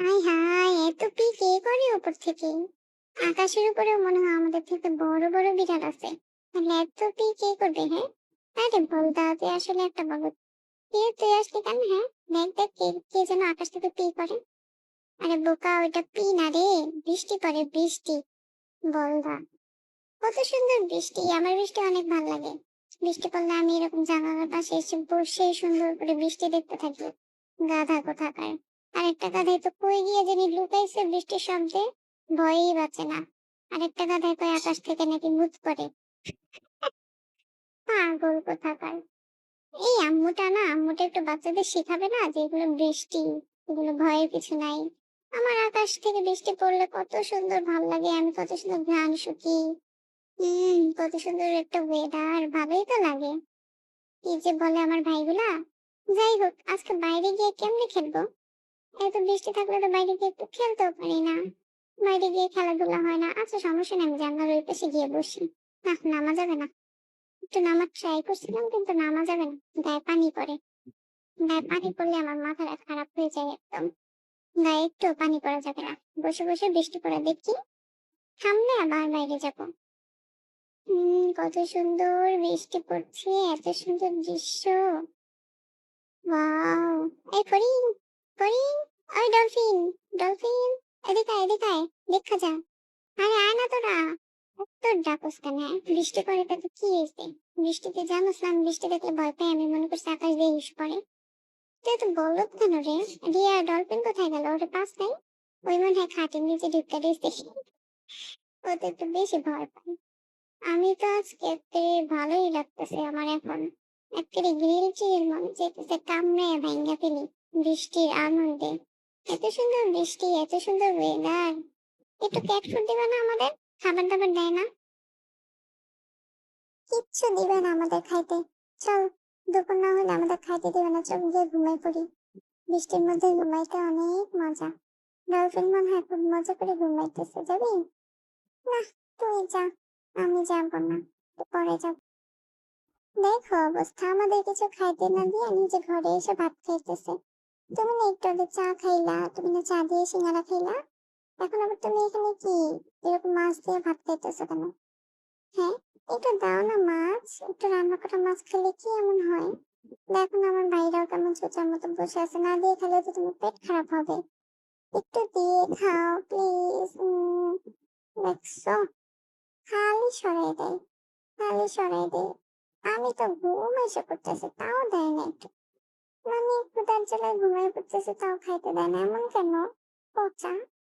হায় হায়! এত P K করে উপর থেকে? আকাশের উপরেও মনে হয় আমাদের থেকে বড় বড় বিড়াল আছে। তাহলে এত পি কে করবে, হ্যাঁ? আরে বলদা, তুই আসলে একটা বলদ। তুই আসলি কেন, হ্যাঁ? দেখ দেখ, কে কে যেন আকাশ থেকে পি করে। আরে বোকা, ওইটা পি না রে, বৃষ্টি পড়ে, বৃষ্টি। বলদা, কত সুন্দর বৃষ্টি! আমার বৃষ্টি অনেক ভালো লাগে। বৃষ্টি পড়লে আমি এরকম জানালার পাশে এসে বসে সুন্দর করে বৃষ্টি দেখতে থাকি। গাধা কোথাকার! আরেকটা গাধাই তো কই গিয়ে জানি লুকাইছে বৃষ্টির শব্দে, ভয়েই বাঁচে না। আরেকটা গাধাই কয় আকাশ থেকে নাকি ভূত পড়ে। পাগল কোথাকার! এই আম্মুটা একটু বাচ্চাদের শিখাবে না যে এগুলো বৃষ্টি, এগুলো ভয়ের কিছু নাই। আমার আকাশ থেকে বৃষ্টি পড়লে কত সুন্দর ভাল লাগে, আমি কত সুন্দর ঘ্রাণ শুকি। কত সুন্দর একটা ওয়েদার, ভালোই তো লাগে। কি যে বলে আমার ভাইগুলা! যাই হোক, আজকে বাইরে গিয়ে কেমনে খেলবো? এত বৃষ্টি থাকলে তো বাইরে গিয়ে একটু খেলতেও পারি না। বাইরে গিয়ে খেলাধুলা হয় না। আচ্ছা, সমস্যা নেই, আমি জানলার ওই পাশে গিয়ে বসি। না, নামা যাবে না। একটু নামার ট্রাই করছিলাম কিন্তু নামা যাবে না। গায়ে পানি পড়ে। গায়ে পানি পড়লে আমার মাথাটা খারাপ হয়ে যায় একদম। গায়ে একটু পানি পড়া যাবে না। বসে বসে বৃষ্টি পড়া দেখি, থামলে আবার বাইরে যাব। কত সুন্দর বৃষ্টি পড়ছে, এত সুন্দর দৃশ্য। ওয়াও! এই ফড়িং, ফড়িং, ওই ডলফিন, ডলফিন, এদিকে আয়, এদিকে আয়, দেখা যা। আরে আয় না তোরা। তোর ডাকস কেন, হ্যাঁ? বৃষ্টি পড়ে তাতে কি হয়েছে? বৃষ্টিতে জানোস না, আমি বৃষ্টি দেখলে ভয় পাই, আমি মনে করছি আকাশ দিয়ে ইস পড়ে। তুই তো বলদ কেন রে? রিয়া ডলফিন কোথায় গেল? ওরে পাস নাই? ওই মনে হয় খাটের নিচে ঢুকে রয়েছে। ও তো একটু বেশি ভয় পায়। আমি তো আজকে ভালোই লাগতেছে আমার এখন। একেবারে গ্রিল চিল মনে চাইতেছে কামড়ায় ভাঙ্গা ফেলি বৃষ্টির আনন্দে। এত সুন্দর বৃষ্টি, এত সুন্দর ওয়েদার। একটু ক্যাট ফুড দিবে না আমাদের? খাবার দাবার দেয় না, কিচ্ছু দিবে না আমাদের খাইতে। চল, দুপুর না হলে আমাদের খাইতে দিবে না, চল গিয়ে ঘুমাই পড়ি। বৃষ্টির মধ্যে ঘুমাইতে অনেক মজা। ডলফিন মনে হয় খুব মজা করে ঘুমাইতেছে, যাবি? না, তুই যা, আমি যাবো না, একটু পরে যাবো। দেখো অবস্থা, আমাদের কিছু খাইতে না দিয়ে নিজে ঘরে এসে ভাত খাইতেছে। তুমি না একটু আগে চা খাইলা, তুমি না চা দিয়ে সিঙ্গারা খাইলা, এখন আবার তুমি এখানে কি এরকম মাছ দিয়ে ভাত খাইতেছো কেন? হ্যাঁ, একটু দাও না মাছ, একটু রান্না করা মাছ খেলে কি এমন হয়? দেখো না আমার ভাইরাও কেমন চোচার মতো বসে আছে, না দিয়ে খেলে তো তোমার পেট খারাপ হবে। একটু দিয়ে খাও প্লিজ। দেখছো, খালি সরাই দেয়, খালি সরাই দেয়। আমি তো ঘুম এসে করতেছে তাও দেয় না একটু। মানে ক্ষুধার জ্বালায় ঘুমায় পড়তেছে তাও খাইতে দেয় না, এমন কেন? পচা!